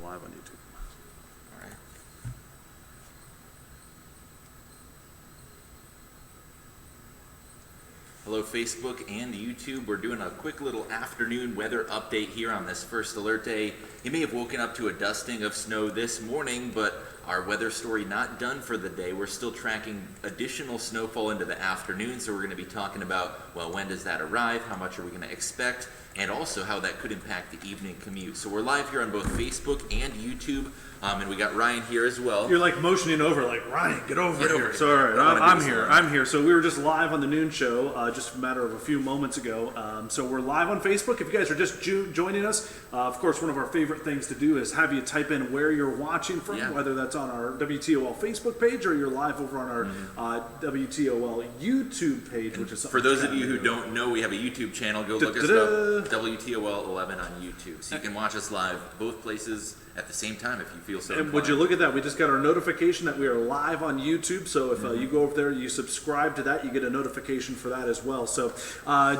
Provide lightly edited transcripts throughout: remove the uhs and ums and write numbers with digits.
live on YouTube. All right. Hello, Facebook and YouTube. We're doing a quick little afternoon weather update here on this first alert day. You may have woken up to a dusting of snow this morning, but our weather story not done for the day. We're still tracking additional snowfall into the afternoon, so we're going to be talking about, well, when does that arrive, how much are we going to expect, and also how that could impact the evening commute. So we're live here on both Facebook and YouTube, and we got Ryan here as well. You're like motioning over, like, Ryan, get over here. So, all right, I'm here. So we were just live on the noon show just a matter of a few moments ago. So we're live on Facebook. If you guys are just joining us, of course, one of our favorite things to do is have you type in where you're watching from, whether that's on our WTOL Facebook page or you're live over on our WTOL YouTube page, which is something. For those of you who don't know, we have a YouTube channel. Go look us up, WTOL 11 on YouTube. So you can watch us live both places at the same time if you feel so inclined. And would you look at that? We just got our notification that we are live on YouTube. So if you go over there, you subscribe to that, you get a notification for that as well. So,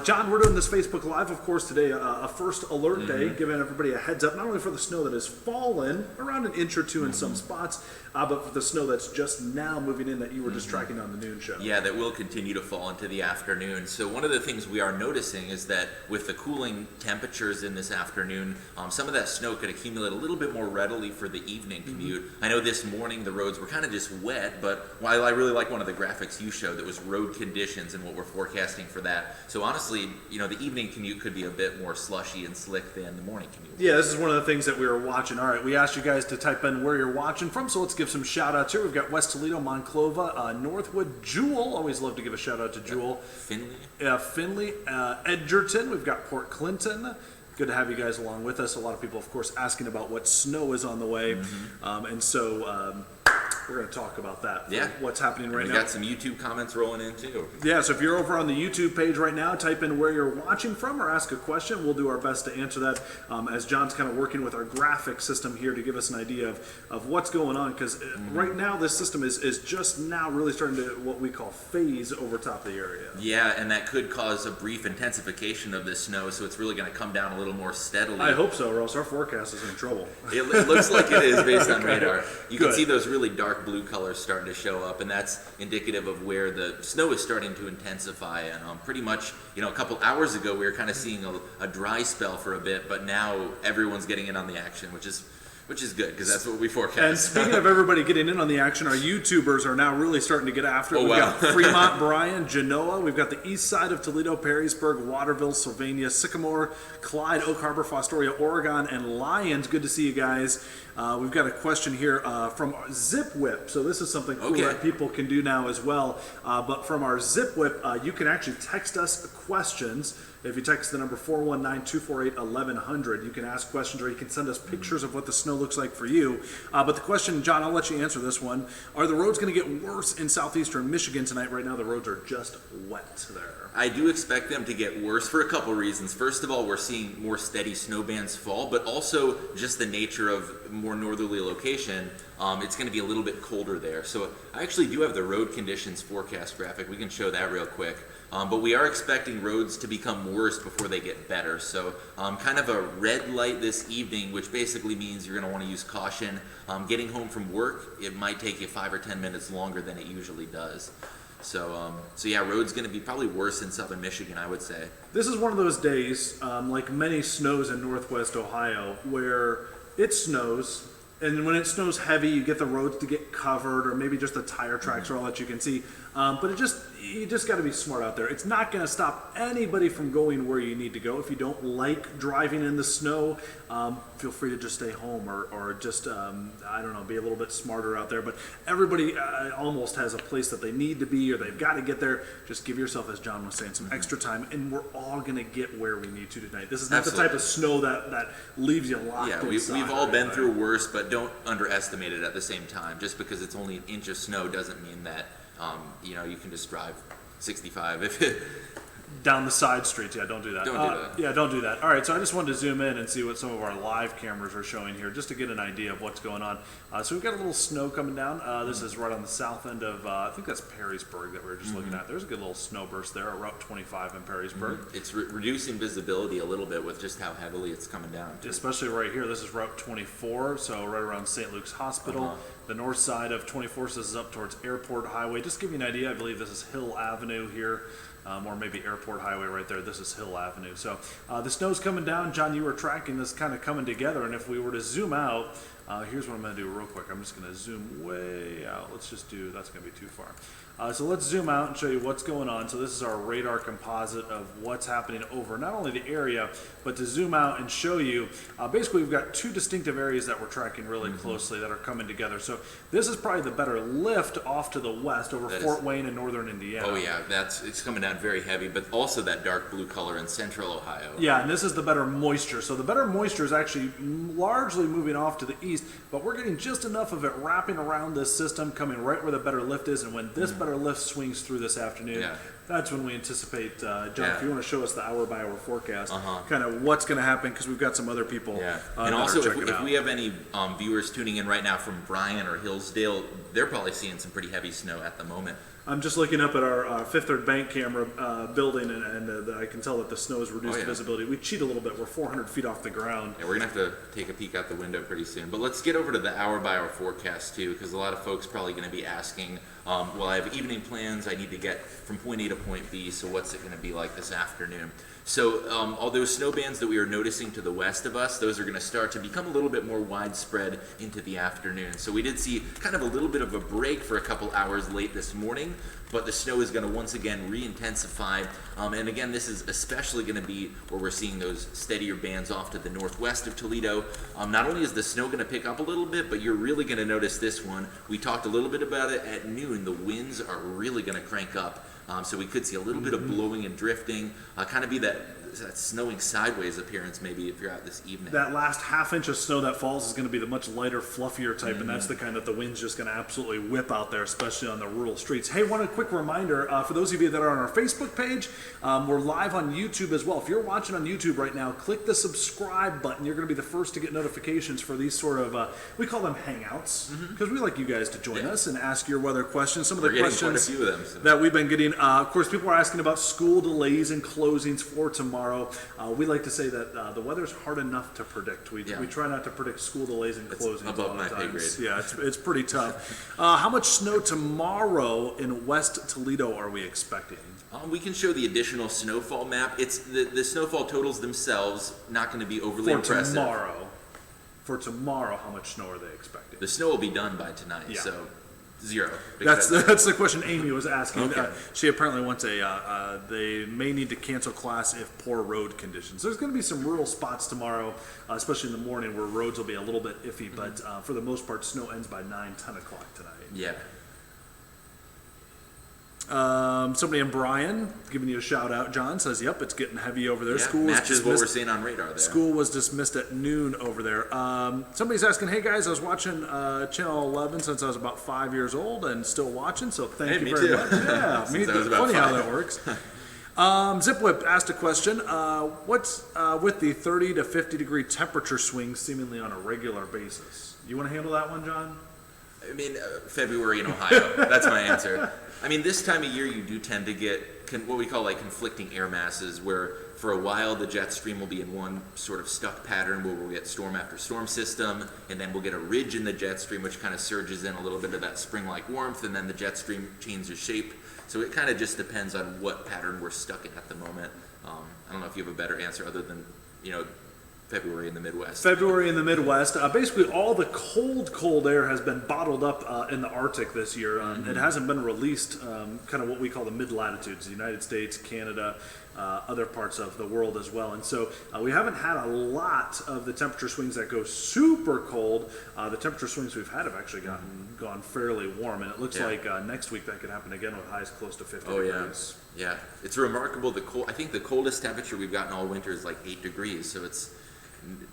John, we're doing this Facebook Live, of course, today, a first alert day, giving everybody a heads up, not only for the snow that has fallen, around an inch or two in some spots, but for the snow that's just now moving in that you were just tracking on the noon show. Yeah, that will continue to fall into the afternoon. So one of the things we are noticing is that with the cooling temperatures in this afternoon, some of that snow could accumulate a little bit more readily for the evening commute. I know this morning the roads were kind of just wet, but while I really like one of the graphics you showed that was road conditions and what we're forecasting for that. So honestly, you know, the evening commute could be a bit more slushy and slick than the morning commute. Yeah, this is one of the things that we were watching. All right, we asked you guys to type in where you're watching from, so let's give some shout outs here. We've got West Toledo, Monclova, Northwood, Jewel. Always love to give a shout out to Jewel. Finley, Edgerton. We've got Port Clinton. Good to have you guys along with us. A lot of people, of course, asking about what snow is on the way. And so we're going to talk about that. What's happening right now. We got some YouTube comments rolling in too. Yeah, so if you're over on the YouTube page right now, type in where you're watching from or ask a question. We'll do our best to answer that as John's kind of working with our graphic system here to give us an idea of what's going on. Because right now, this system is just now really starting to what we call phase over top of the area. Yeah, and that could cause a brief intensification of this snow, so it's really going to come down a little more steadily. I hope so, or else our forecast is in trouble. It looks like it is based on radar. You can see those really dark blue colors starting to show up, and that's indicative of where the snow is starting to intensify. And pretty much, you know, a couple hours ago we were kind of seeing a dry spell for a bit, but now everyone's getting in on the action, which is good because that's what we forecast. And speaking of everybody getting in on the action, our YouTubers are now really starting to get after it. We've got Fremont, Bryan, Genoa. We've got the east side of Toledo, Perrysburg, Waterville, Sylvania, Sycamore, Clyde, Oak Harbor, Fostoria, Oregon, and Lyons. Good to see you guys. We've got a question here from Zip Whip. So this is something cool that people can do now as well. But from our Zip Whip, you can actually text us questions. If you text the number 419-248-1100, you can ask questions or you can send us pictures of what the snow looks like for you. But the question, John, I'll let you answer this one. Are the roads going to get worse in southeastern Michigan tonight? Right now, the roads are just wet there. I do expect them to get worse for a couple reasons. First of all, we're seeing more steady snow bands fall, but also just the nature of more northerly location. It's going to be a little bit colder there. So I actually do have the road conditions forecast graphic. We can show that real quick. But we are expecting roads to become worse before they get better. So kind of a red light this evening, which basically means you're going to want to use caution. Getting home from work, it might take you 5 or 10 minutes longer than it usually does. So yeah, road's going to be probably worse in southern Michigan, I would say. This is one of those days, like many snows in northwest Ohio, where it snows, and when it snows heavy, you get the roads to get covered, or maybe just the tire tracks are all that you can see. But you just got to be smart out there. It's not going to stop anybody from going where you need to go. If you don't like driving in the snow, feel free to just stay home or just, I don't know, be a little bit smarter out there. But everybody almost has a place that they need to be or they've got to get there. Just give yourself, as John was saying, some extra time, and we're all going to get where we need to tonight. This is not the type of snow that leaves you locked inside. We've all been through worse, but don't underestimate it at the same time. Just because it's only an inch of snow doesn't mean that you can just drive 65. Down the side streets. Yeah, don't do that. Don't do that. Yeah, don't do that. All right, so I just wanted to zoom in and see what some of our live cameras are showing here, just to get an idea of what's going on. So we've got a little snow coming down. This is right on the south end of, I think that's Perrysburg that we were just looking at. There's a good little snow burst there at Route 25 in Perrysburg. It's reducing visibility a little bit with just how heavily it's coming down, too. Especially right here. This is Route 24, so right around St. Luke's Hospital. The north side of 24, so this is up towards Airport Highway. Just to give you an idea, I believe this is Hill Avenue here. Or maybe Airport Highway right there. This is Hill Avenue. So the snow's coming down. John, you were tracking this kind of coming together, and if we were to zoom out, here's what I'm going to do real quick. I'm just going to zoom way out. Let's just do, that's going to be too far. So let's zoom out and show you what's going on. So this is our radar composite of what's happening over not only the area, but to zoom out and show you, basically we've got two distinctive areas that we're tracking really closely that are coming together. So this is probably the better lift off to the west over Fort Wayne and northern Indiana. Oh yeah, it's coming down very heavy, but also that dark blue color in central Ohio. Yeah, and this is the better moisture. So the better moisture is actually largely moving off to the east, but we're getting just enough of it wrapping around this system, coming right where the better lift is, and when this better lift swings through this afternoon, that's when we anticipate, John, if you want to show us the hour-by-hour forecast, kind of what's going to happen, because we've got some other people and also, if we have any viewers tuning in right now from Bryan or Hillsdale, they're probably seeing some pretty heavy snow at the moment. I'm just looking up at our Fifth Third Bank camera building, and I can tell that the snow has reduced visibility. We cheat a little bit. We're 400 feet off the ground. Yeah, we're going to have to take a peek out the window pretty soon. But let's get over to the hour-by-hour forecast, too, because a lot of folks probably going to be asking, well, I have evening plans. I need to get from point A to point B, so what's it going to be like this afternoon? So all those snow bands that we are noticing to the west of us, those are going to start to become a little bit more widespread into the afternoon. So we did see kind of a little bit of a break for a couple hours late this morning, but the snow is going to once again re-intensify. And again, this is especially going to be where we're seeing those steadier bands off to the northwest of Toledo. Not only is the snow going to pick up a little bit, but you're really going to notice this one. We talked a little bit about it at noon. The winds are really going to crank up. So we could see a little bit of blowing and drifting, kind of be that snowing sideways appearance maybe if you're out this evening. That last half inch of snow that falls is going to be the much lighter, fluffier type, and that's the kind that the wind's just going to absolutely whip out there, especially on the rural streets. Hey, one quick reminder, for those of you that are on our Facebook page, we're live on YouTube as well. If you're watching on YouTube right now, click the subscribe button. You're going to be the first to get notifications for these sort of, we call them Hangouts, because we like you guys to join us and ask your weather questions. Some of the questions quite a few of them, so. That we've been getting, of course, people are asking about school delays and closings for tomorrow. We like to say that the weather's hard enough to predict. We try not to predict school delays and closings. Above my pay grade. Yeah, it's pretty tough. How much snow tomorrow in West Toledo are we expecting? We can show the additional snowfall map. It's the snowfall totals themselves not going to be overly impressive. For tomorrow, how much snow are they expecting? The snow will be done by tonight, so 0. That's the question Amy was asking. Okay. She apparently wants they may need to cancel class if poor road conditions. There's going to be some rural spots tomorrow, especially in the morning, where roads will be a little bit iffy, but for the most part, snow ends by 9, 10 o'clock tonight. Yeah. Somebody in Bryan giving you a shout out. John says, "Yep, it's getting heavy over there." Yeah, School matches what we're seeing on radar there. School was dismissed at noon over there. Somebody's asking, "Hey guys, I was watching Channel 11 since I was about 5 years old and still watching. So thank you very much." Yeah, me too. Funny how that works. Zipwhip asked a question. What's with the 30 to 50 degree temperature swings seemingly on a regular basis? You want to handle that one, John? I mean, February in Ohio. That's my answer. I mean, this time of year you do tend to get what we call like conflicting air masses, where for a while the jet stream will be in one sort of stuck pattern where we'll get storm after storm system, and then we'll get a ridge in the jet stream which kind of surges in a little bit of that spring-like warmth, and then the jet stream changes shape. So it kind of just depends on what pattern we're stuck in at the moment. I don't know if you have a better answer other than, February in the Midwest. February in the Midwest. Basically, all the cold air has been bottled up in the Arctic this year. It hasn't been released, kind of what we call the mid-latitudes, the United States, Canada, other parts of the world as well. And so we haven't had a lot of the temperature swings that go super cold. The temperature swings we've had have actually gone fairly warm, and it looks like next week that could happen again with highs close to 50 degrees. Yeah. It's remarkable. I think the coldest temperature we've gotten all winter is like 8 degrees, so it's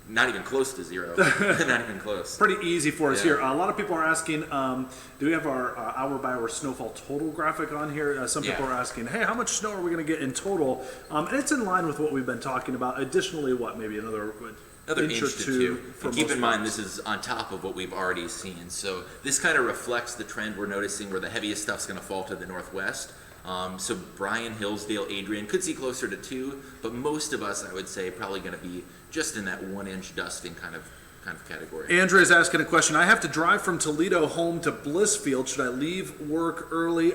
not even close to zero. Not even close. Pretty easy for us here. A lot of people are asking, do we have our hour-by-hour snowfall total graphic on here? Some people are asking, hey, how much snow are we going to get in total? And it's in line with what we've been talking about. Additionally, maybe another inch or two. And keep in mind, this is on top of what we've already seen. So this kind of reflects the trend we're noticing where the heaviest stuff's going to fall to the northwest. So Bryan, Hillsdale, Adrian could see closer to 2, but most of us, I would say, probably going to be just in that 1-inch dusting kind of category. Andrea is asking a question. I have to drive from Toledo home to Blissfield. Should I leave work early?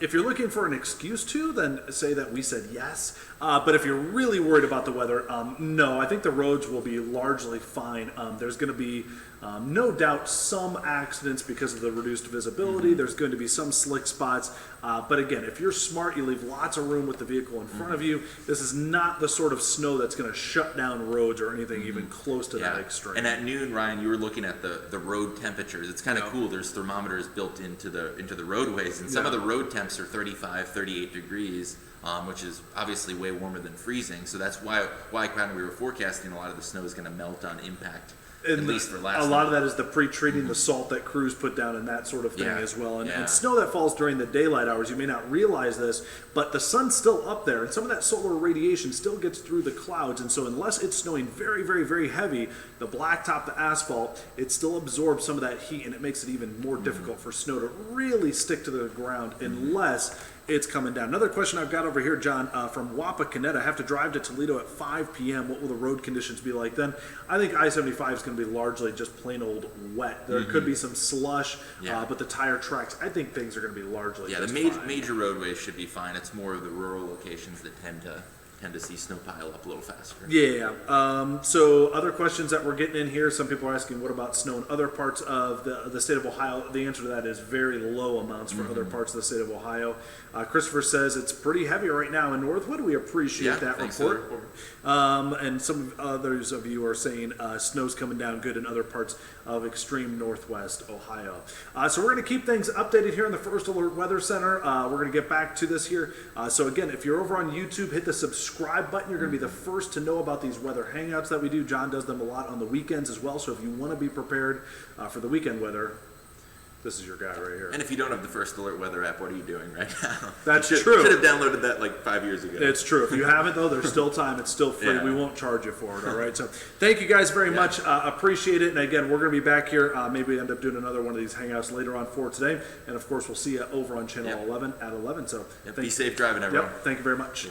If you're looking for an excuse to, then say that we said yes. But if you're really worried about the weather, no. I think the roads will be largely fine. There's going to be no doubt some accidents because of the reduced visibility. There's going to be some slick spots. But again, if you're smart, you leave lots of room with the vehicle in front of you. This is not the sort of snow that's going to shut down roads or anything even close to that extreme. And at noon, Ryan, you were looking at the road temperatures. It's kind of cool. There's thermometers built into the roadways, and some of the road temps are 35, 38 degrees. Which is obviously way warmer than freezing. So that's why kind of we were forecasting a lot of the snow is going to melt on impact. And at least for last a lot of night. that is the pre-treating the salt that crews put down and that sort of thing as well. And snow that falls during the daylight hours, you may not realize this, but the sun's still up there, and some of that solar radiation still gets through the clouds. And so unless it's snowing very, very, very heavy, the blacktop, the asphalt, it still absorbs some of that heat, and it makes it even more difficult for snow to really stick to the ground unless it's coming down. Another question I've got over here, John, from Wapakoneta. I have to drive to Toledo at 5 p.m. What will the road conditions be like then? I think I-75 is going to be largely just plain old wet. There could be some slush, but the tire tracks, I think things are going to be largely just the major roadways should be fine. It's more of the rural locations that tend to see snow pile up a little faster. So other questions that we're getting in here, some people are asking, what about snow in other parts of the state of Ohio? The answer to that is very low amounts for other parts of the state of Ohio. Christopher says it's pretty heavy right now in Northwood. We appreciate that report. And some others of you are saying snow's coming down good in other parts of extreme northwest Ohio. So we're going to keep things updated here in the First Alert Weather Center. We're going to get back to this here. So again, if you're over on YouTube, hit the subscribe button. You're going to be the first to know about these weather hangouts that we do. John does them a lot on the weekends as well. So if you want to be prepared for the weekend weather, this is your guy right here. And if you don't have the First Alert Weather app, what are you doing right now? That's true. true. Should have downloaded that like 5 years ago. It's true. If you haven't, though, there's still time. It's still free. We won't charge you for it, all right? So thank you guys very much. Appreciate it. And again, we're going to be back here. Maybe end up doing another one of these hangouts later on for today. And, of course, we'll see you over on Channel 11 at 11. So be safe driving, everyone. Thank you very much.